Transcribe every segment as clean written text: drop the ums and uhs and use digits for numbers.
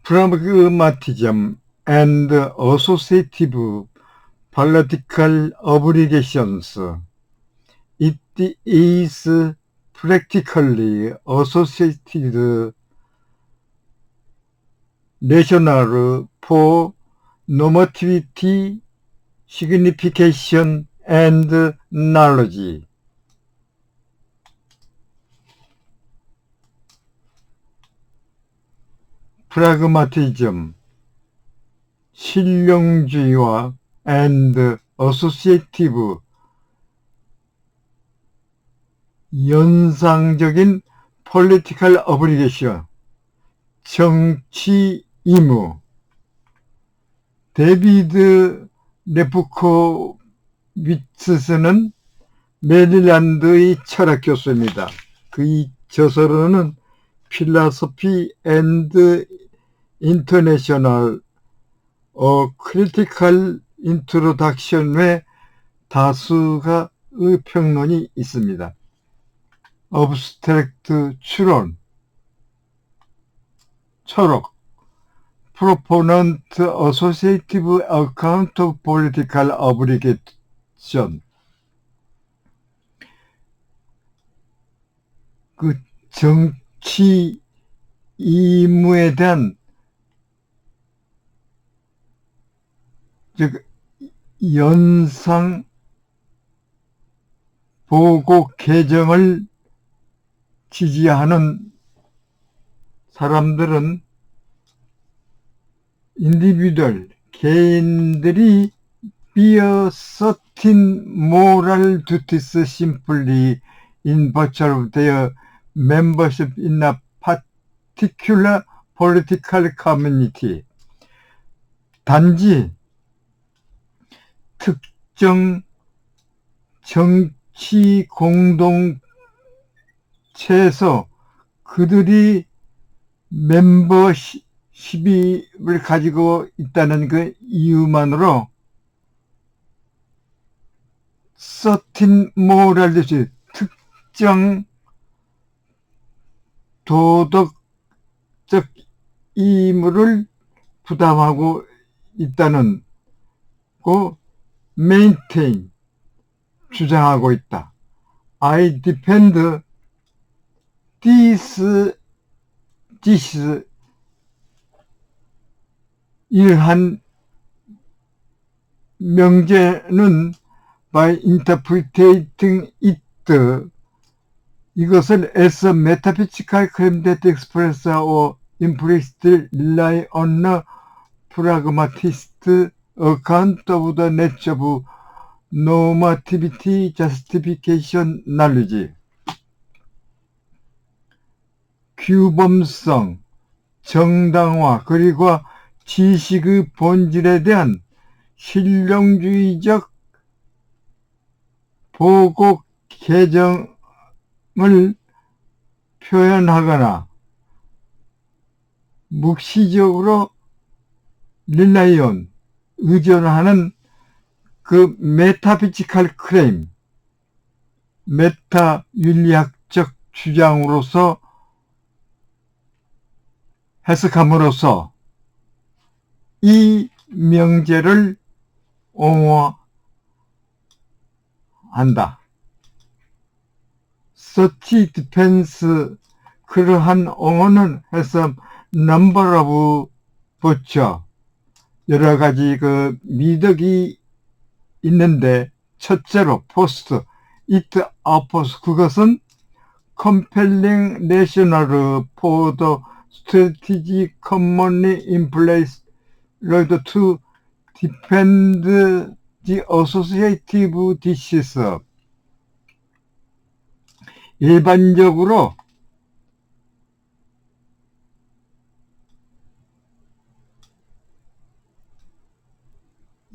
Pragmatism and associative political obligations. It is practically associated rationale for normativity, signification, and knowledge. Pragmatism, 실용주의와 and associative, 연상적인 political obligation, 정치 의무. 데비드 레프코비츠스는 메릴랜드의 철학 교수입니다. 그의 저서로는 Philosophy and International, A Critical Introduction에 다수의 평론이 있습니다. Abstract 추론, 철학, Proponent Associative Account of Political Obligation. 그 정치 의무에 대한 즉 연상 보고 개정을 지지하는 사람들은 individual, 개인들이 bear certain moral duties simply in virtue of their membership in a particular political community. 단지 특정 정치 공동체에서 그들이 멤버십을 가지고 있다는 그 이유만으로 certain moral duty, 특정 도덕적 의무를 부담하고 있다는 거 maintain, 주장하고 있다. I defend this 이러한 명제는 by interpreting it, 이것을 as a metaphysical claim that express or implicitly rely on a pragmatist account of the nature of normativity, justification, knowledge. 규범성, 정당화, 그리고 지식의 본질에 대한 실용주의적 보고 개정을 표현하거나 묵시적으로 rely on, 의존하는 그 메타피지컬 클레임, 메타 윤리학적 주장으로서 해석함으로써 이 명제를 옹호한다. Such defense, 그러한 옹호는 해서 number of virtue, 여러 가지 그 미덕이 있는데, 첫째로 first, it offers, 그것은 compelling rationale for the strategy commonly in place to defend the associative disease. 일반적으로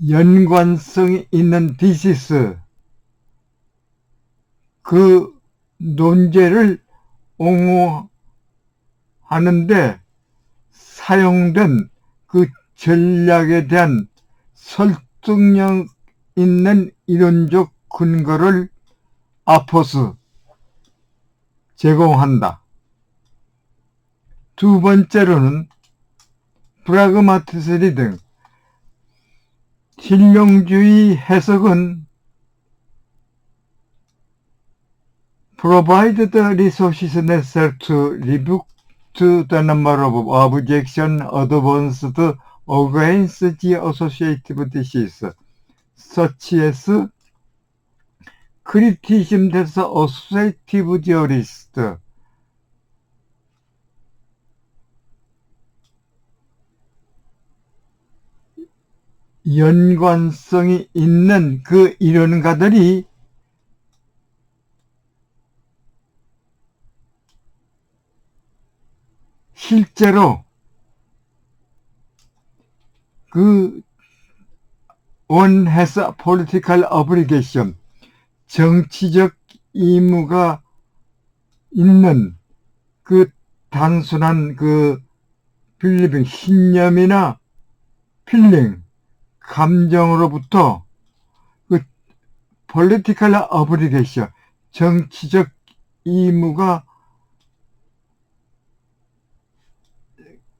연관성이 있는 디시스, 그 논제를 옹호하는데 사용된 그 전략에 대한 설득력 있는 이론적 근거를 아포스 제공한다. 두 번째로는 프라그마티스리 등 실용주의 해석은 provide the resources necessary to rebuke the number of objection advanced against the associative disease, such as criticism that the associative theorist 연관성이 있는 그 이론가들이 실제로 그 one has a political obligation, 정치적 의무가 있는 그 단순한 그 빌리빙, 신념이나 필링, 감정으로부터 그 political obligation, 정치적 의무가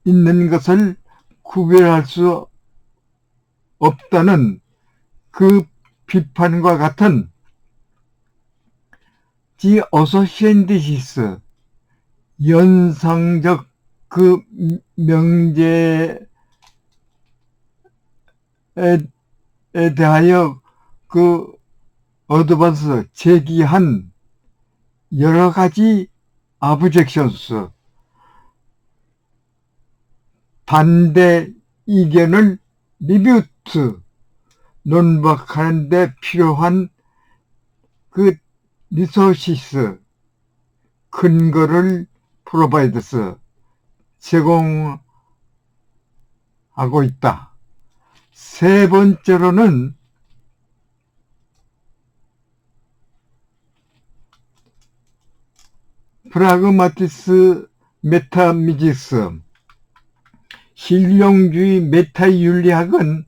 있는 것을 구별할 수 없다는 그 비판과 같은 The Association Disease, 연상적 그 명제에 대하여 그 어드밴스 제기한 여러 가지 objections, 반대 의견을 리뷰트, 논박하는 데 필요한 그 리소시스, 근거를 프로바이드스, 제공하고 있다. 세 번째로는 프라그마티스 메타미지스, 실용주의 메타윤리학은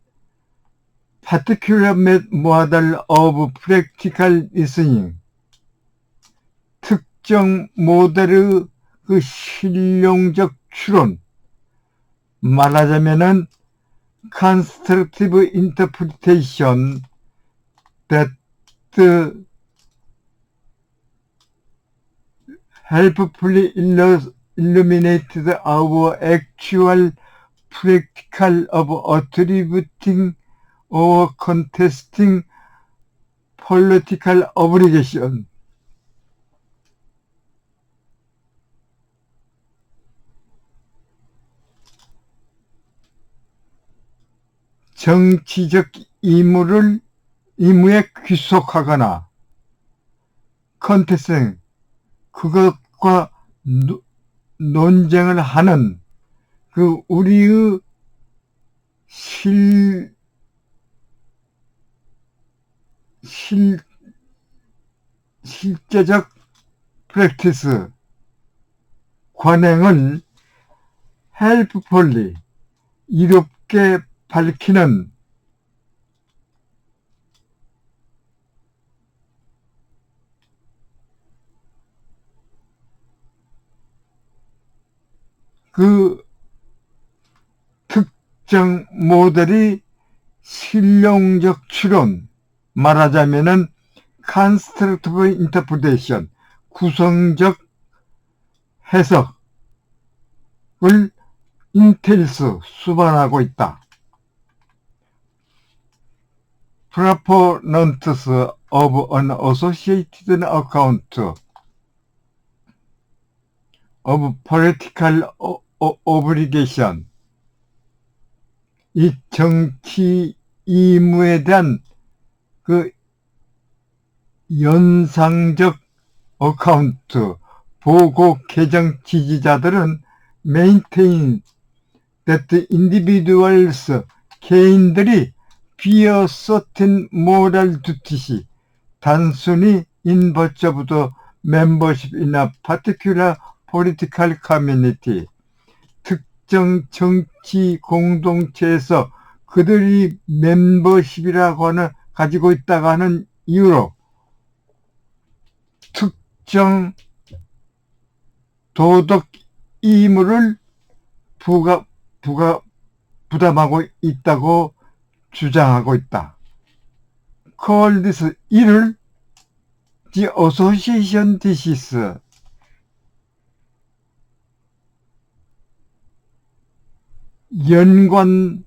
particular model of practical reasoning, 특정 모델의 그 실용적 추론, 말하자면은 constructive interpretation that helpfully illuminated our actual practical of attributing or contesting political obligation. 정치적 의무에 귀속하거나 컨테스팅, 그것과 논쟁을 하는 그 우리의 실제적 프랙티스, 관행을 helpfully, 이롭게 밝히는 그 특정 모델이 실용적 추론, 말하자면은 constructive interpretation, 구성적 해석을 entails, 수반하고 있다. Proponents of an associated account of political obligation, 이 정치 의무에 대한 그 연상적 어카운트, 보고 개정 지지자들은 maintain that individuals, 개인들이 bear certain moral duties, 단순히 in virtue of the membership in a particular political community, 특정 정치 공동체에서 그들이 멤버십이라고 하는 가지고 있다고 하는 이유로 특정 도덕 의무를 부담하고 있다고 주장하고 있다. Call this 이를 The Association Thesis 연관이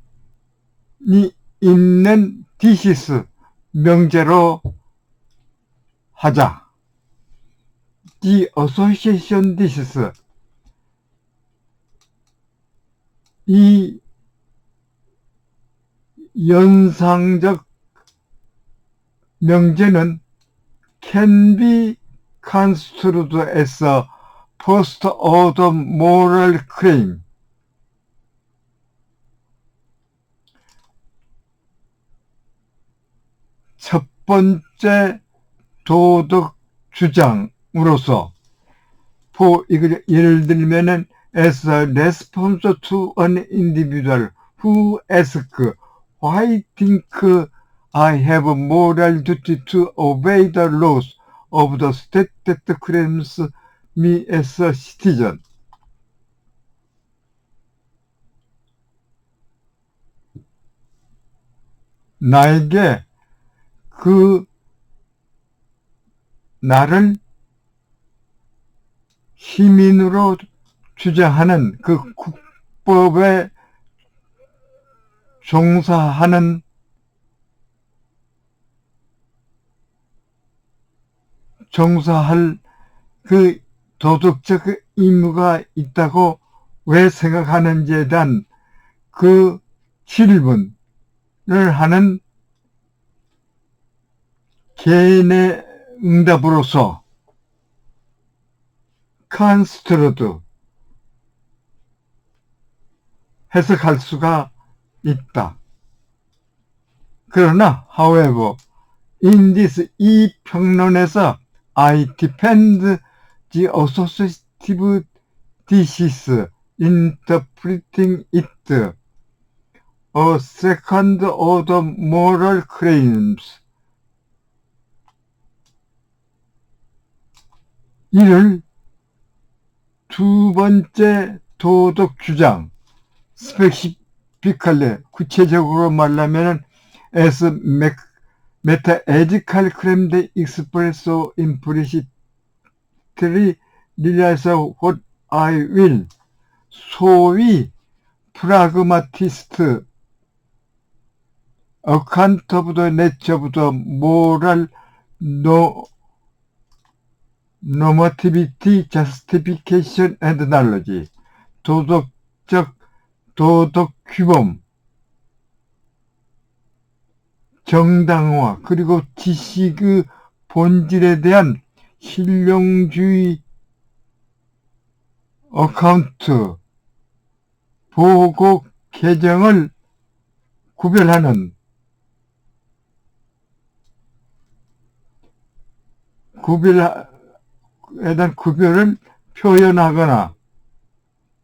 있는 thesis 명제로 하자. The Association Thesis 이 연상적 명제는 can be construed as a post-order moral claim. 첫 번째 도덕 주장으로서 이걸 예를 들면은 as a response to an individual who asks why think I have a moral duty to obey the laws of the state that claims me as a citizen. 나에게 나를 시민으로 주장하는 그 국법에 종사할 그 도덕적 의무가 있다고 왜 생각하는지에 대한 그 질문을 하는 개인의 응답으로서 construed 해석할 수가 있다. 그러나 however in this 이 평론에서 I defend the associative thesis interpreting it a second order moral claims 이를 두 번째 도덕 주장 specifically 구체적으로 말하면 as metaethical claim that express so implicitly realize what I will 소위 pragmatist account of the nature of the moral normativity, justification and knowledge 도덕 규범 정당화 그리고 지식의 본질에 대한 실용주의 어카운트 보고 개정을 구별하는 구별에 대한 구별을 표현하거나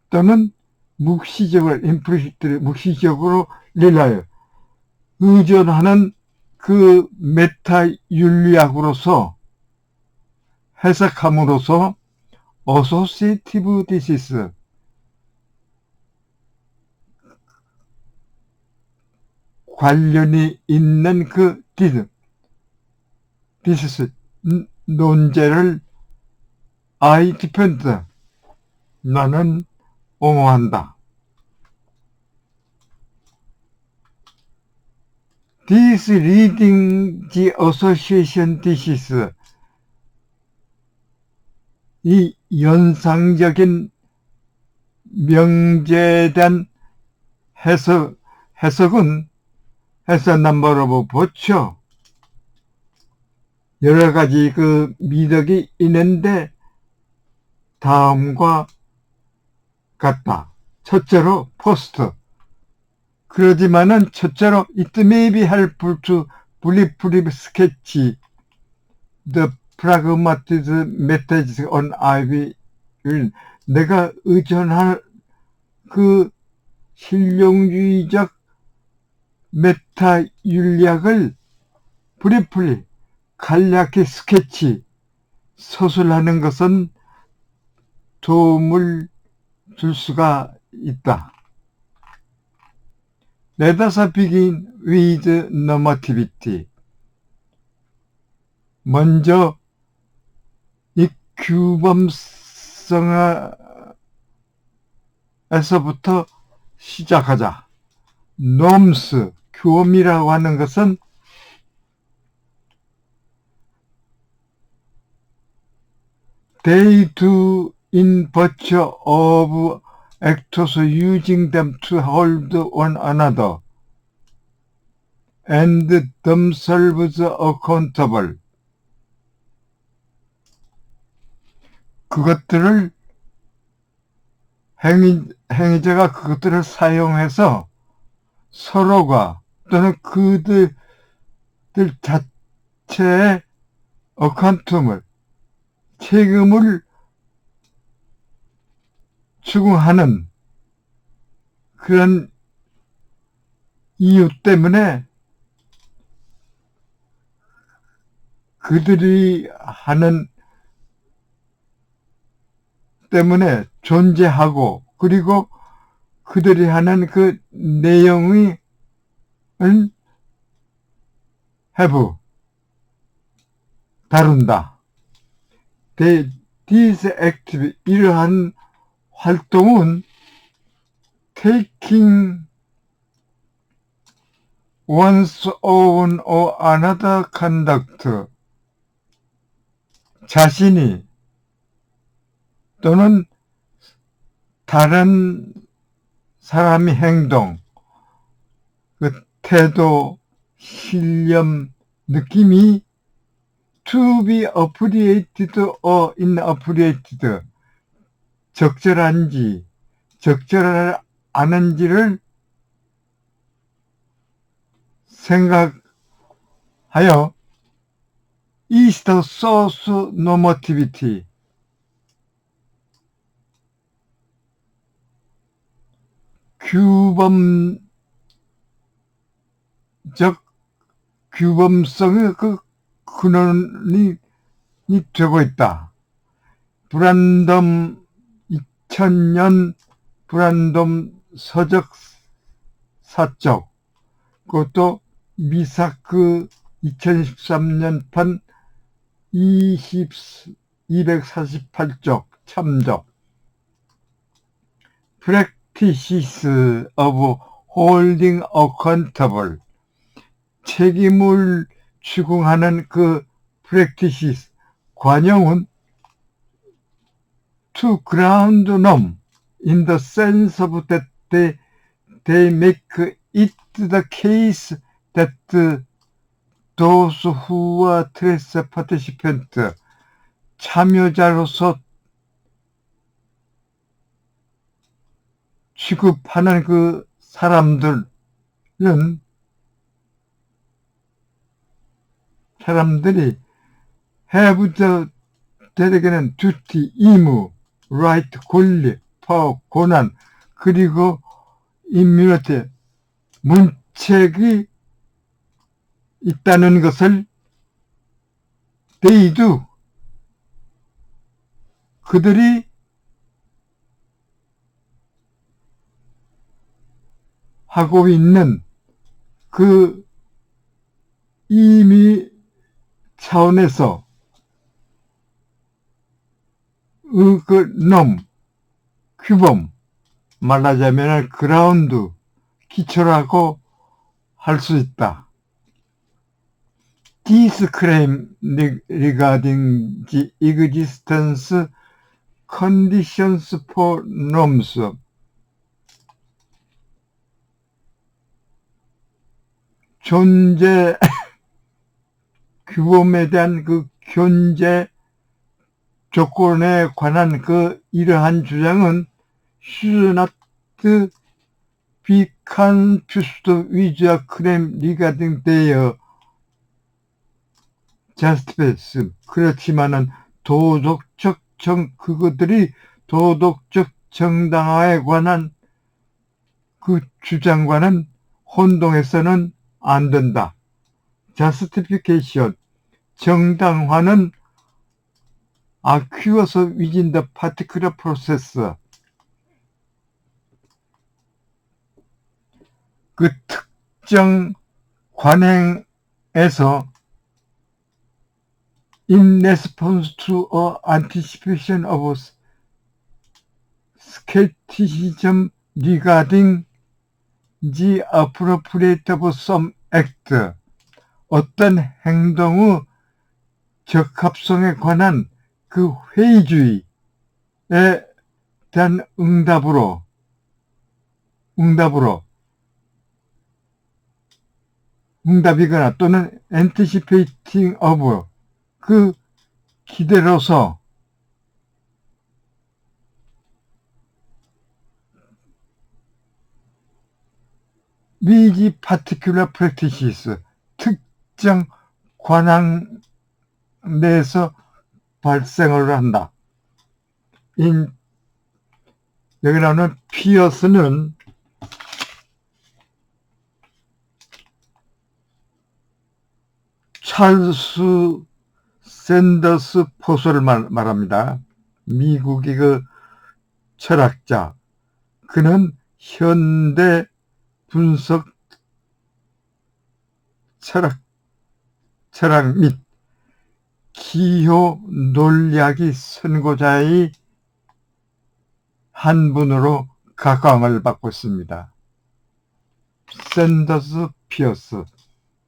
또는 묵시적으로 릴라요 의존하는 그 메타 윤리학으로서 해석함으로써 associative thesis 관련이 있는 그 thesis 논제를 I defend 나는 옹호한다. This reading the association thesis 이 연상적인 명제에 대한 해석은 as a number of 보죠. 여러 가지 그 미덕이 있는데 다음과 같다. 첫째로 포스트. 그러지만은 첫째로 it may be helpful to briefly sketch the pragmatic methods on IV를 내가 의존할 그 실용주의적 메타 윤리학을 briefly 간략히 스케치 서술하는 것은 도움을 줄 수가 있다. Let us begin with normativity. 먼저 이 규범성에서부터 시작하자. norms, 규범이라고 하는 것은 they do in virtue of actors using them to hold one another and themselves accountable. 그것들을 행위자가 그것들을 사용해서 서로가 또는 그들 자체의 어카운트물, 책임을 추궁하는 그런 이유 때문에 그들이 하는 때문에 존재하고 그리고 그들이 하는 그 내용이 have 다룬다. These active 이러한 활동은 taking one's own or another conduct 자신이 또는 다른 사람의 행동, 그 태도, 신념, 느낌이 to be appreciated or inappreciated 적절한지 적절하지 않은지를 생각하여 is the source normativity. 규범성의 그 근원이 되고 있다. 브랜덤 2000년 브랜덤 서적 사적, 그것도 미사크 2013년판 248쪽 참적. Practices of holding accountable. 책임을 추궁하는 그 practices, 관용은 to ground norm in the sense of that they make it the case that those who are trace participant, 참여자로서 취급하는 그 사람들이 have the 대대에는 duty, 의무, right, 권리, power, 권한, 그리고 immunity, 문책이 있다는 것을 they do, 그들이 하고 있는 그 임의 차원에서 그 규범, 말하자면 그라운드, 기초라고 할 수 있다. This claim regarding the existence conditions for norms. 존재 규범에 대한 그 존재 조건에 관한 그 이러한 주장은 should not be confused with a claim regarding their justice. 그렇지만은 그것들이 도덕적 정당화에 관한 그 주장과는 혼동해서는 안 된다. Justification, 정당화는 occurs within the particular process. 그 특정 관행에서 in response to a anticipation of skepticism regarding the appropriate of some act, 어떤 행동의 적합성에 관한 그 회의주의에 대한 응답이거나 또는 anticipating of 그 기대로서 these particular practices 특정 관행 내에서 발생을 한다. 여기 나오는 피어스는 찰스 샌더스 포스를 말합니다. 미국의 그 철학자. 그는 현대 분석 철학 및 기호 논리학의 선고자의 한 분으로 각광을 받고 있습니다. 샌더스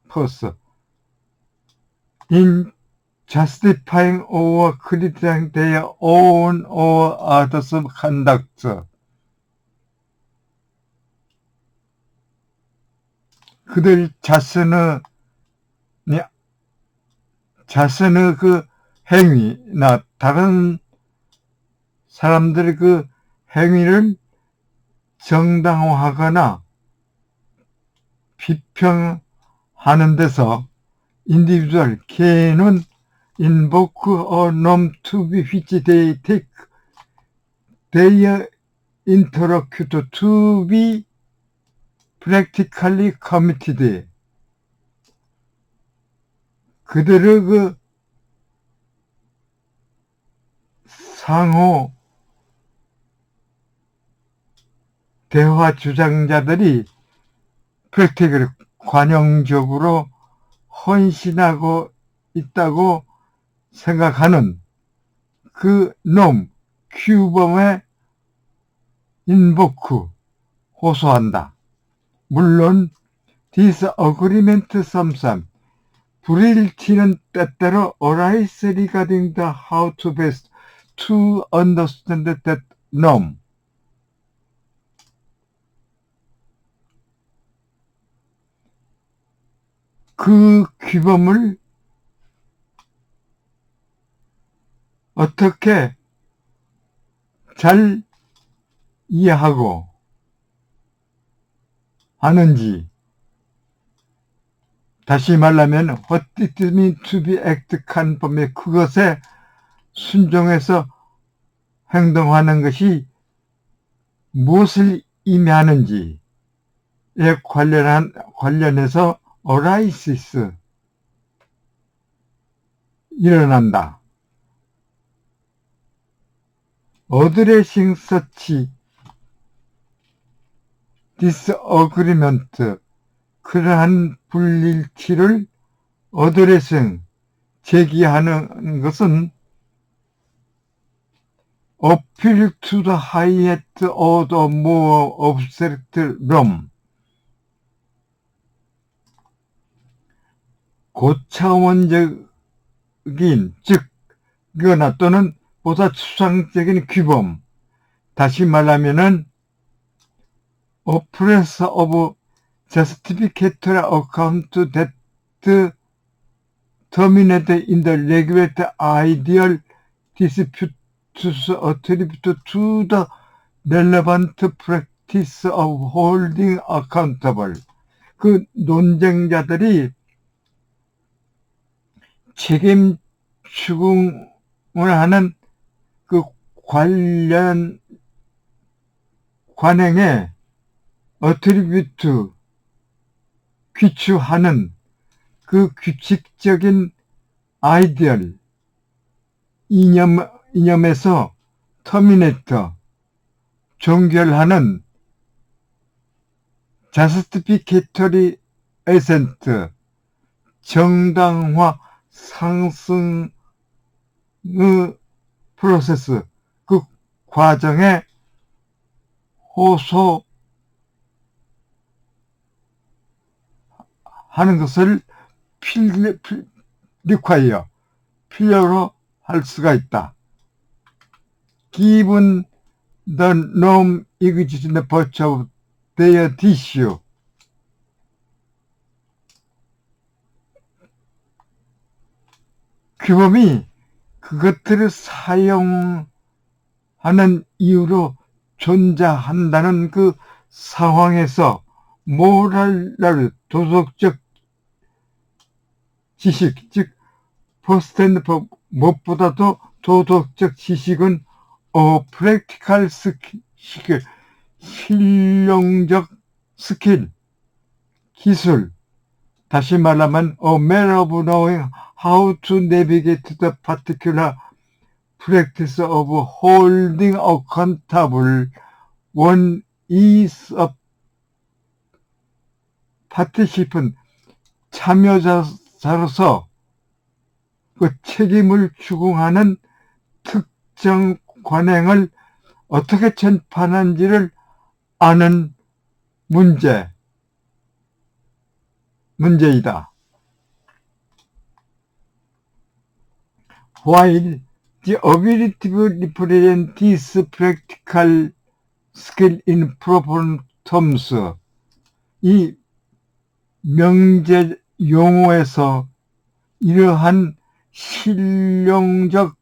퍼스 in justifying or criticizing their own or others' conduct. 그들 자신의 그 행위나 다른 사람들의 그 행위를 정당화하거나 비평하는 데서 individual 개인은 invoke a norm to be which they take their interlocutor to be practically committed. 그들의 그 상호 대화 주장자들이 프랙틱을 관용적으로 헌신하고 있다고 생각하는 그 놈, 규범에 인보크, 호소한다. 물론 disagreement sometimes, 불일치는 때때로 arise regarding the how to best to understand that norm. 그 규범을 어떻게 잘 이해하고 하는지, 다시 말하면 what it means to be act conform, 그것에 순종해서 행동하는 것이 무엇을 의미하는지에 관련해서 어라이시스 일어난다. 어드레싱 서치 디스어그리먼트, 그러한 불일치를 어드레싱 제기하는 것은 appeal to the highest order more abstract norm, 고차원적인, 즉 그거나 또는 보다 추상적인 규범, 다시 말하면은 oppress of justificatory account that terminate in the regulated ideal disputes attributed to the relevant practice of holding accountable. 그 논쟁자들이 책임 추궁을 하는 그 관련 관행에 어트리뷰트 귀추하는 그 규칙적인 아이디얼 이념에서 터미네이터 종결하는 자스티피케이터리 에센트, 정당화 상승의 프로세스, 그 과정에 호소하는 것을 필요로 할 수가 있다. Given the norm exists in the virtue of their tissue. 규범이 그것들을 사용하는 이유로 존재한다는 그 상황에서 모랄, 도덕적 지식, 즉 포스탠드법 무엇보다도 도덕적 지식은 practical 스킬, 실용적 스킬, 기술, 다시 말하면 a matter of knowing how to navigate the particular practice of holding accountable one is a participant, 참여자로서 그 책임을 추궁하는 특정 관행을 어떻게 전파하는지를 아는 문제이다. While the ability to represent this practical skill in proper terms, 이 명제 용어에서 이러한 실용적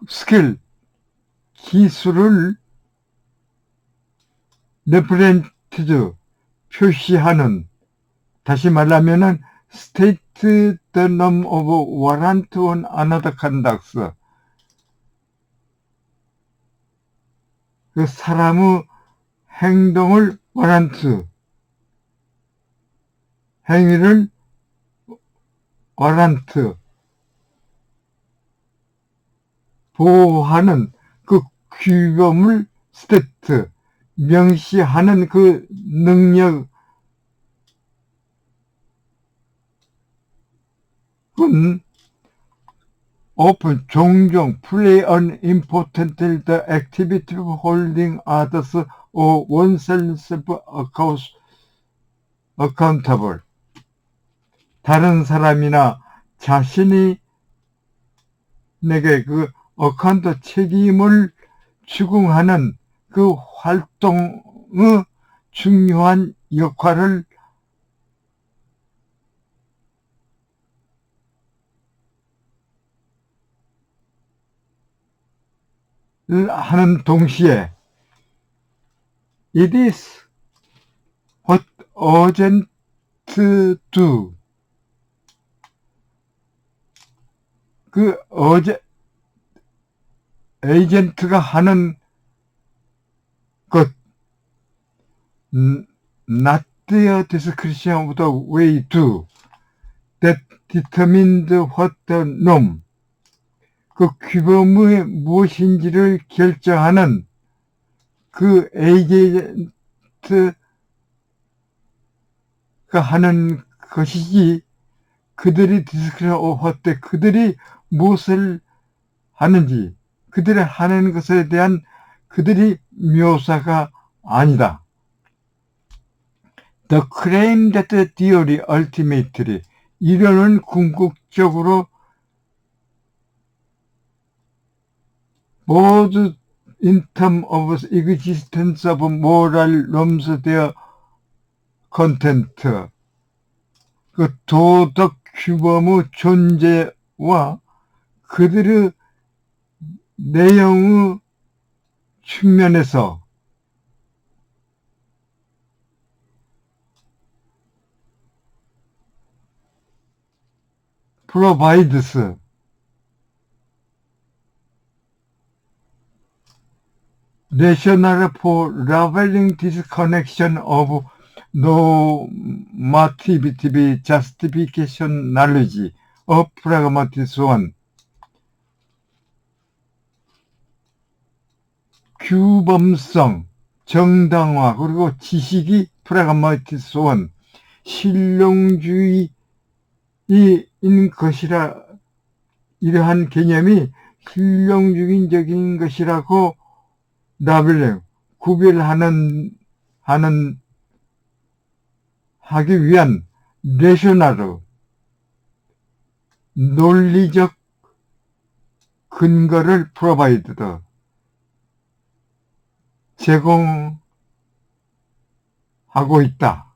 스킬, 기술을 represent, 표시하는, 다시 말하면은 state the norm of warrant on another conduct. 그 사람의 행동을 warrant, 행위를 warrant, 보호하는 그 규범을 state, 명시하는 그 능력은 often 종종 play an important the activity of holding others or oneself accountable. 다른 사람이나 자신이 내게 그 어카운트 책임을 추궁하는 그 활동의 중요한 역할을 하는 동시에 It is what agents do. 그 에이전트가 하는 것, not the description of the way to, that determined what the norm, 그 규범의 무엇인지를 결정하는 그 에이전트가 하는 것이지, 그들이 디스크리션 오버 때 그들이 무엇을 하는지, 그들이 하는 것에 대한 그들이 묘사가 아니다. The claim that the theory ultimately, 이론은 궁극적으로 both in terms of existence of moral norms, their content, 그 도덕 규범의 존재와 그들의 내용의 측면에서 provides rationale for revealing this connection of normative justification knowledge of pragmatic one. 규범성, 정당화, 그리고 지식이 프라그마티스 원, 실용주의인 것이라, 이러한 개념이 실용주의적인 것이라고 답을 해요. 하기 위한 레셔널, 논리적 근거를 프로바이드, 제공하고 있다.